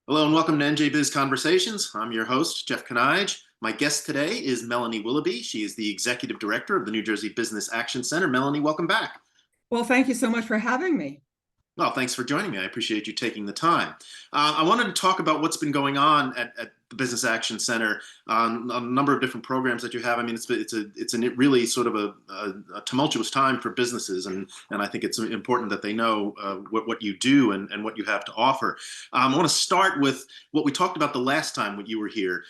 Hello and welcome to NJBIZ Conversations. I'm your host, Jeff Kanige. My guest today is Melanie Willoughby. She is the Executive Director of the New Jersey Business Action Center. Melanie, welcome back. Well, thank you so much for having me. Well, thanks for joining me. I appreciate you taking the time. I wanted to talk about what's been going on at the Business Action Center on a number of different programs that you have. I mean, it's a really sort of a tumultuous time for businesses, and I think it's important that they know what you do and what you have to offer. I want to start with what we talked about the last time when you were here,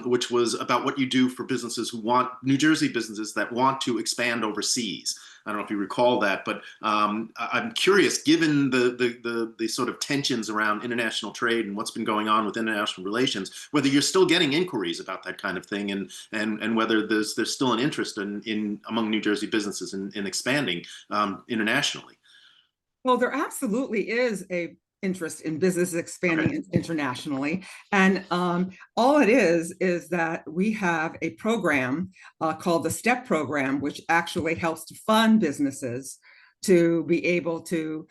which was about what you do for businesses who want, New Jersey businesses that want to expand overseas. I don't know if you recall that, but I'm curious, given the sort of tensions around international trade and what's been going on with international relations, whether you're still getting inquiries about that kind of thing, and whether there's still an interest in among New Jersey businesses in expanding internationally. Well, there absolutely is a interest in business expanding internationally. And all it is that we have a program called the STEP program, which actually helps to fund businesses to be able to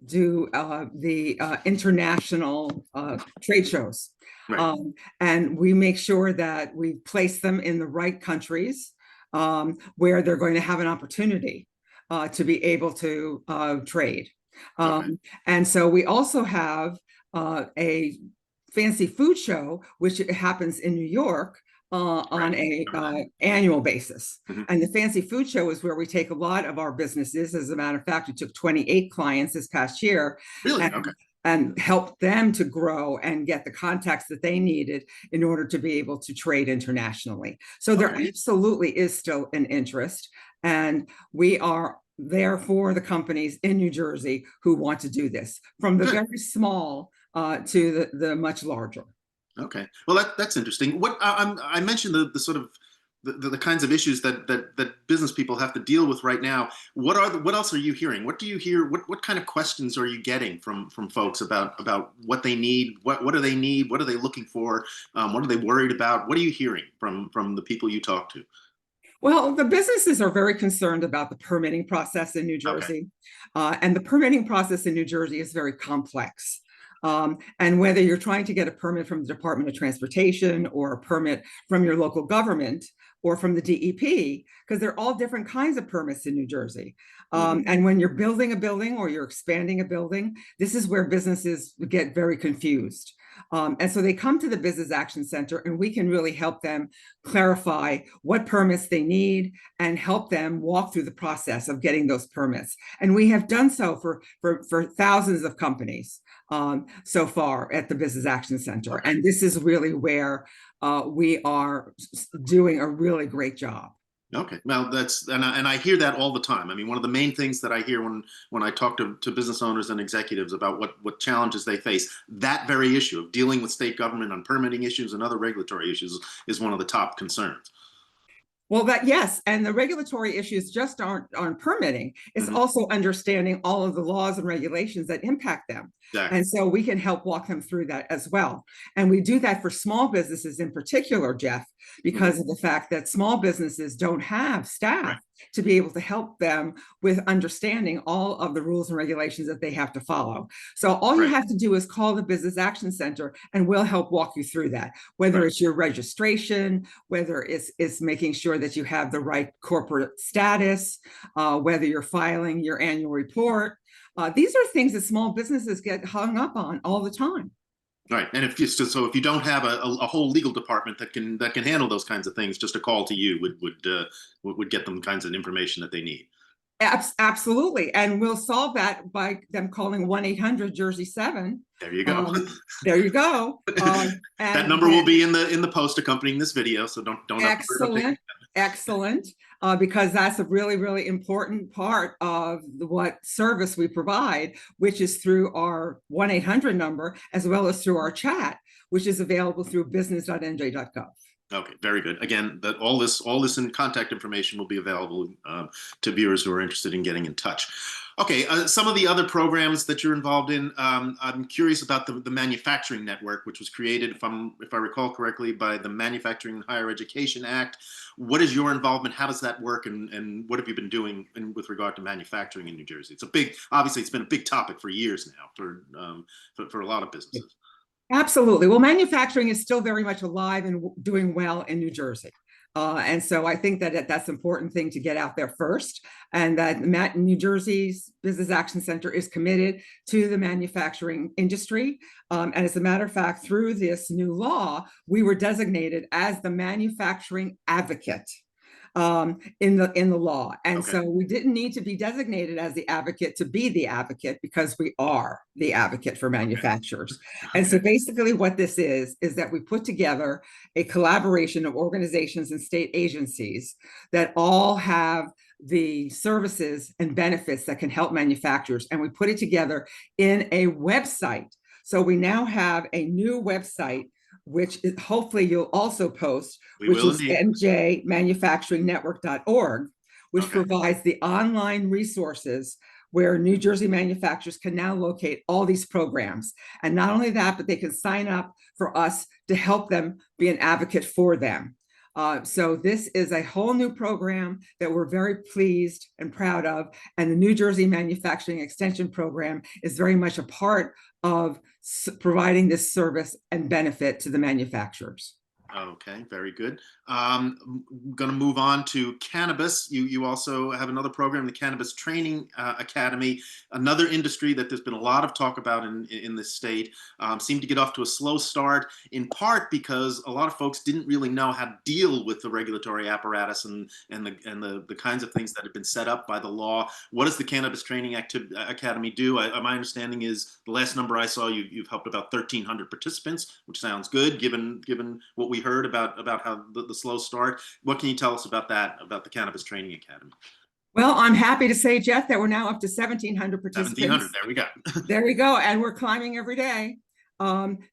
do the international trade shows. Right. And we make sure that we place them in the right countries where they're going to have an opportunity to be able to trade. And so we also have a fancy food show, which happens in New York on a annual basis. And the fancy food show is where we take a lot of our businesses. As a matter of fact, we took 28 clients this past year. Really? And help them to grow and get the contacts that they needed in order to be able to trade internationally. So there absolutely is still an interest, and we are there for the companies in New Jersey who want to do this, from the very small to the much larger. Okay, well that's interesting. What I mentioned the sort of the kinds of issues that business people have to deal with right now. What else are you hearing? What do you hear? What kind of questions are you getting from folks about what they need? What do they need? What are they looking for? What are they worried about? What are you hearing from the people you talk to? Well, the businesses are very concerned about the permitting process in New Jersey. And the permitting process in New Jersey is very complex. And whether you're trying to get a permit from the Department of Transportation or a permit from your local government or from the DEP, because they're all different kinds of permits in New Jersey. And when you're building a building or you're expanding a building, this is where businesses get very confused. And so they come to the Business Action Center, and we can really help them clarify what permits they need and help them walk through the process of getting those permits. And we have done so for thousands of companies so far at the Business Action Center. And this is really where we are doing a really great job. Okay, well, and I hear that all the time. I mean, one of the main things that I hear when I talk to business owners and executives about what challenges they face, that very issue of dealing with state government on permitting issues and other regulatory issues is one of the top concerns. Well, yes, and the regulatory issues just aren't permitting. It's also understanding all of the laws and regulations that impact them. Exactly. And so we can help walk them through that as well. And we do that for small businesses in particular, Jeff, because of the fact that small businesses don't have staff to be able to help them with understanding all of the rules and regulations that they have to follow. So all you have to do is call the Business Action Center, and we'll help walk you through that, whether it's your registration, whether it's making sure that you have the right corporate status, whether you're filing your annual report. These are things that small businesses get hung up on all the time. Right, and if you don't have a whole legal department that can handle those kinds of things, just a call to you would get them kinds of information that they need. Absolutely, and we'll solve that by them calling 1-800-Jersey-7. There you go. There you go. That number will be in the post accompanying this video, so don't. Excellent. Because that's a really, really important part of what service we provide, which is through our 1-800 number, as well as through our chat, which is available through business.nj.gov. Okay, very good. Again, that all this and contact information will be available to viewers who are interested in getting in touch. Okay, some of the other programs that you're involved in. I'm curious about the manufacturing network, which was created, if I recall correctly, by the Manufacturing and Higher Education Act. What is your involvement? How does that work, and what have you been doing with regard to manufacturing in New Jersey? Obviously, it's been a big topic for years now for a lot of businesses. Absolutely. Well, manufacturing is still very much alive and doing well in New Jersey. And so I think that that's an important thing to get out there first, and that New Jersey's Business Action Center is committed to the manufacturing industry. And as a matter of fact, through this new law, we were designated as the manufacturing advocate in the law. And Okay. so we didn't need to be designated as the advocate to be the advocate, because we are the advocate for manufacturers. Okay. And so basically what this is that we put together a collaboration of organizations and state agencies that all have the services and benefits that can help manufacturers. And we put it together in a website. So we now have a new website, which is, hopefully you'll also post, which is njmanufacturingnetwork.org, which Okay. provides the online resources where New Jersey manufacturers can now locate all these programs. And not only that, but they can sign up for us to help them be an advocate for them. So this is a whole new program that we're very pleased and proud of. And the New Jersey Manufacturing Extension Program is very much a part of providing this service and benefit to the manufacturers. Okay, very good. Going to move on to cannabis. You also have another program, the Cannabis Training Academy, another industry that there's been a lot of talk about in this state. Seemed to get off to a slow start, in part because a lot of folks didn't really know how to deal with the regulatory apparatus and the kinds of things that have been set up by the law. What does the Cannabis Training Academy do? My understanding is the last number I saw, you've helped about 1,300 participants, which sounds good given what we heard about how the slow start. What can you tell us about the Cannabis Training Academy? Well, I'm happy to say, Jeff, that we're now up to 1,700 participants. 1,700, there we go. There we go. And we're climbing every day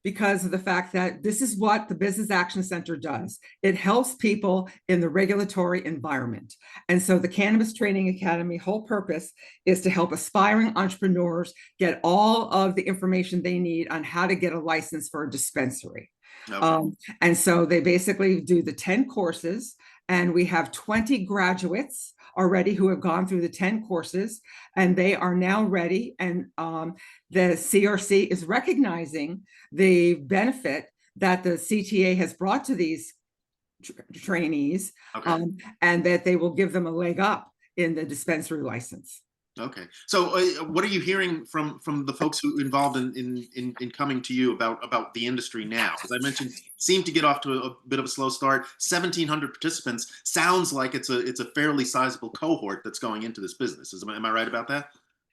because of the fact that this is what the Business Action Center does. It helps people in the regulatory environment. And so the Cannabis Training Academy whole purpose is to help aspiring entrepreneurs get all of the information they need on how to get a license for a dispensary. Okay. And so they basically do the 10 courses, and we have 20 graduates already who have gone through the 10 courses, and they are now ready. And the CRC is recognizing the benefit that the CTA has brought to these trainees, okay, and that they will give them a leg up in the dispensary license. Okay, so what are you hearing from the folks who are involved in coming to you about the industry now? As I mentioned, seemed to get off to a bit of a slow start. 1,700 participants sounds like it's a fairly sizable cohort that's going into this business. Am I right about that?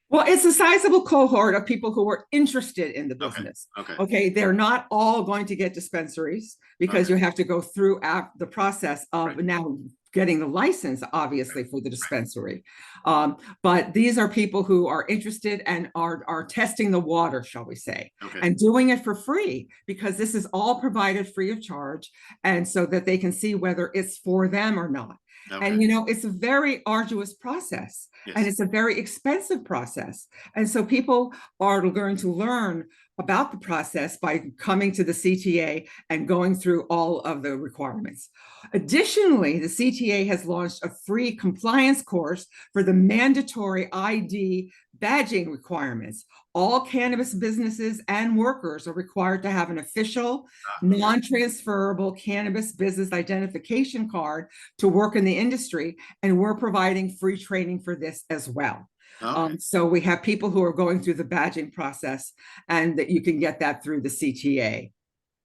Well, it's a sizable cohort of people who are interested in the business. Okay. They're not all going to get dispensaries, because you have to go through the process of now getting the license, obviously, for the dispensary. But these are people who are interested and are testing the water, shall we say, and doing it for free, because this is all provided free of charge, and so that they can see whether it's for them or not. And, it's a very arduous process. Yes. And it's a very expensive process. And so people are going to learn about the process by coming to the CTA and going through all of the requirements. Additionally, the CTA has launched a free compliance course for the mandatory ID badging requirements. All cannabis businesses and workers are required to have an official, non-transferable cannabis business identification card to work in the industry, and we're providing free training for this as well. So we have people who are going through the badging process, and that you can get that through the CTA.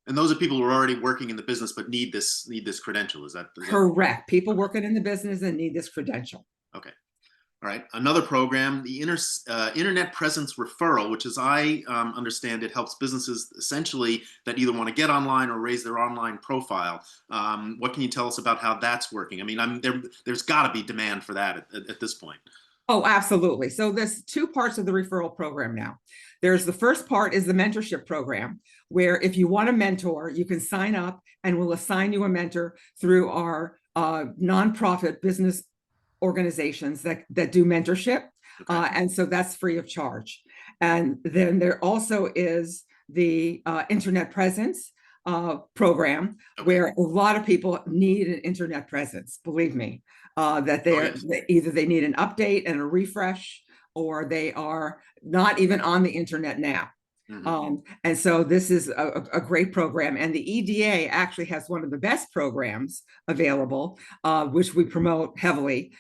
And those are people who are already working in the business but need this credential. Is that correct? People working in the business and need this credential. Okay. All right. Another program, the Internet Presence Referral, which, as I understand it, helps businesses essentially that either want to get online or raise their online profile. What can you tell us about how that's working? I mean, there's got to be demand for that at this point. Oh, absolutely. So there's two parts of the referral program now. There's the first part is the mentorship program, where if you want a mentor, you can sign up and we'll assign you a mentor through our nonprofit business organizations that do mentorship. Okay. And so that's free of charge. And then there also is the internet presence program, Okay. where a lot of people need an internet presence, believe me, that Yes. either they need an update and a refresh, or they are not even on the internet now. And so this is a great program. And the EDA actually has one of the best programs available, which we promote heavily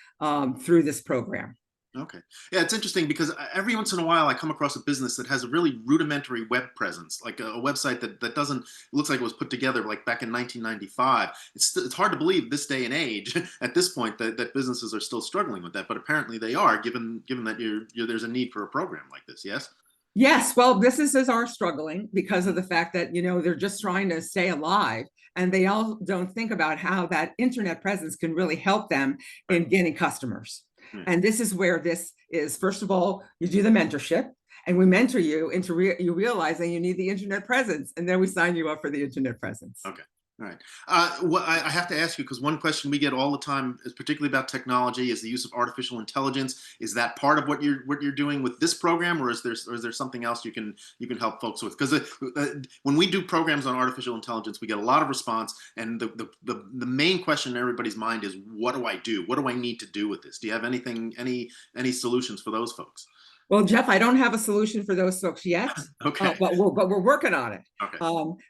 through this program. Okay. Yeah, it's interesting because every once in a while I come across a business that has a really rudimentary web presence, like a website that doesn't, it looks like it was put together like back in 1995. It's hard to believe this day and age at this point that businesses are still struggling with that, but apparently they are, given that there's a need for a program like this. Yes. Yes, well, businesses are struggling because of the fact that, they're just trying to stay alive, and they all don't think about how that internet presence can really help them Right. in getting customers. Yeah. And this is where this is. First of all, you do the mentorship, and we mentor you into you realizing you need the internet presence, and then we sign you up for the internet presence. Okay. All right. What I have to ask you, because one question we get all the time, is particularly about technology, is the use of artificial intelligence. Is that part of what you're doing with this program, or is there something else you can help folks with? Because when we do programs on artificial intelligence, we get a lot of response, and the main question in everybody's mind is, what do I do? What do I need to do with this? Do you have any solutions for those folks? Well, Jeff, I don't have a solution for those folks yet, Okay. but we're working on it. Okay.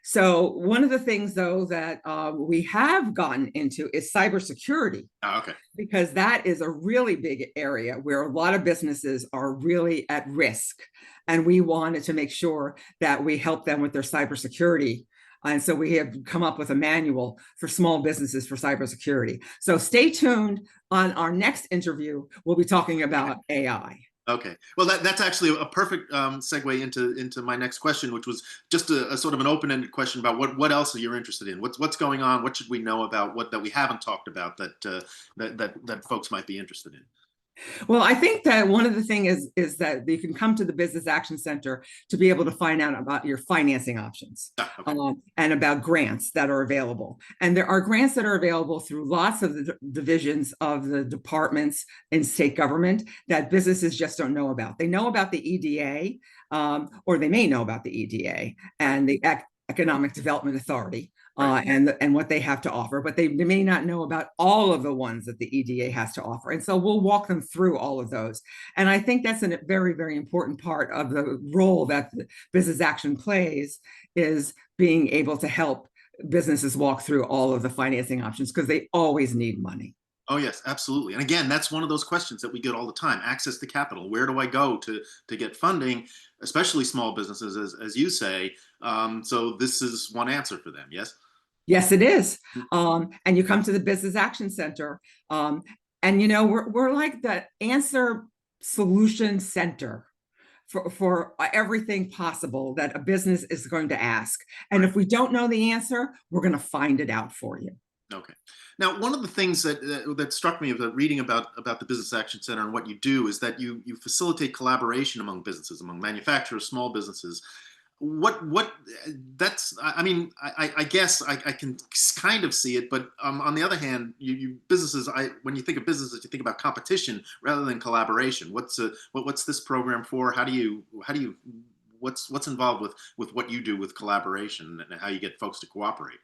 So one of the things, though, that we have gotten into is cybersecurity, Okay. because that is a really big area where a lot of businesses are really at risk, and we wanted to make sure that we help them with their cybersecurity. And so we have come up with a manual for small businesses for cybersecurity. So stay tuned. On our next interview, we'll be talking about AI. Okay. Well, that's actually a perfect segue into my next question, which was just a sort of an open-ended question about what else are you interested in? What's going on? What should we know about that we haven't talked about that folks might be interested in? Well, I think that one of the things is that you can come to the Business Action Center to be able to find out about your financing options, Okay. And about grants that are available. And there are grants that are available through lots of the divisions of the departments in state government that businesses just don't know about. They know about the EDA, or they may know about the EDA and the Economic Development Authority. Right. And what they have to offer, but they may not know about all of the ones that the EDA has to offer. And so we'll walk them through all of those. And I think that's a very, very important part of the role that the Business Action plays, is being able to help businesses walk through all of the financing options, because they always need money. Oh, yes, absolutely. And again, that's one of those questions that we get all the time: access to capital. Where do I go to get funding, especially small businesses, as you say? So this is one answer for them. Yes. Yes, it is. And you come to the Business Action Center, and we're like the answer solution center for everything possible that a business is going to ask. And if we don't know the answer, we're going to find it out for you. Okay. Now, one of the things that struck me about reading about the Business Action Center and what you do is that you facilitate collaboration among businesses, among manufacturers, small businesses. What that's, I mean, I guess I can kind of see it, but on the other hand, you businesses, when you think of businesses, you think about competition rather than collaboration. What's this program for? How do you what's involved with what you do with collaboration and how you get folks to cooperate?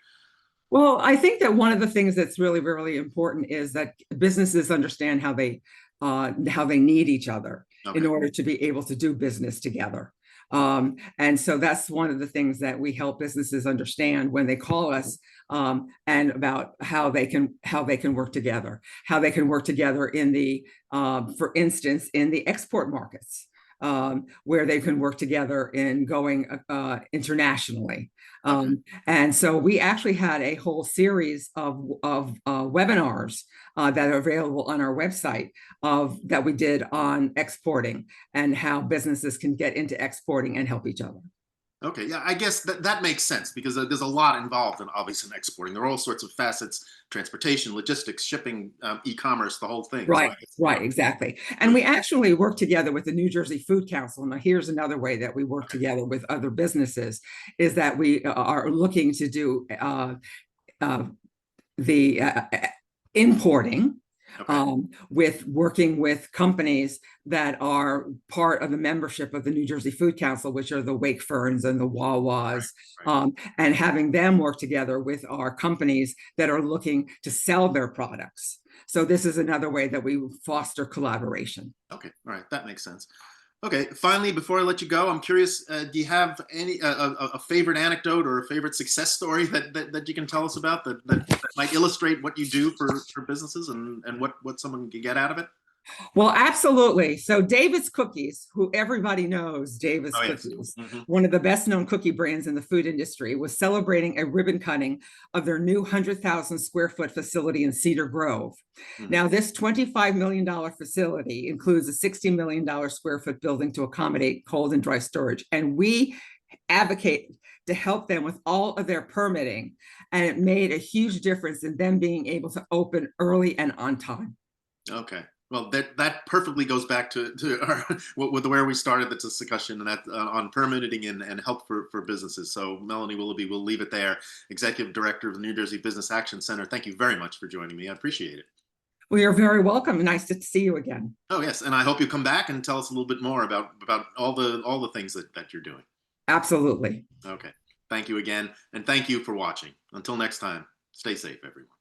Well, I think that one of the things that's really, really important is that businesses understand how they need each other Okay. in order to be able to do business together. And so that's one of the things that we help businesses understand when they call us, and about how they can work together, in the, for instance, in the export markets, where they can work together in going internationally. And so we actually had a whole series of webinars that are available on our website that we did on exporting and how businesses can get into exporting and help each other. Okay, yeah, I guess that makes sense because there's a lot involved in obviously in exporting. There are all sorts of facets: transportation, logistics, shipping, e-commerce, the whole thing. So I Right, guess, right, exactly. And good. we actually work together with the New Jersey Food Council. Now, here's another way that we work Okay, together with other businesses is that we are looking to do uh, the importing okay, with working with companies that are part of the membership of the New Jersey Food Council, which are the Wake Ferns and the right, Wawas, right. and having them work together with our companies that are looking to sell their products. So this is another way that we foster collaboration. Okay, all right, that makes sense. Okay, finally, before I let you go, I'm curious, do you have any a favorite anecdote or a favorite success story that you can tell us about that might illustrate what you do for businesses and what someone can get out of it? Well, absolutely. So David's Cookies, who everybody knows, David's Oh yes. Cookies, Hmm. one of the best known cookie brands in the food industry, was celebrating a ribbon cutting of their new 100,000 square foot facility in Cedar Grove. Hmm. Now, this $25 million facility includes a $60 million square foot building to accommodate cold and dry storage. And we advocate to help them with all of their permitting. And it made a huge difference in them being able to open early and on time. Okay. Well, that perfectly goes back to our, with where we started the discussion, and that on permitting and help for businesses. So, Melanie Willoughby, we'll leave it there. Executive Director of the New Jersey Business Action Center. Thank you very much for joining me. I appreciate it. Well, you're very welcome. Nice to see you again. Oh yes, and I hope you come back and tell us a little bit more about all the things that you're doing. Absolutely. Okay. Thank you again, and thank you for watching. Until next time, stay safe, everyone.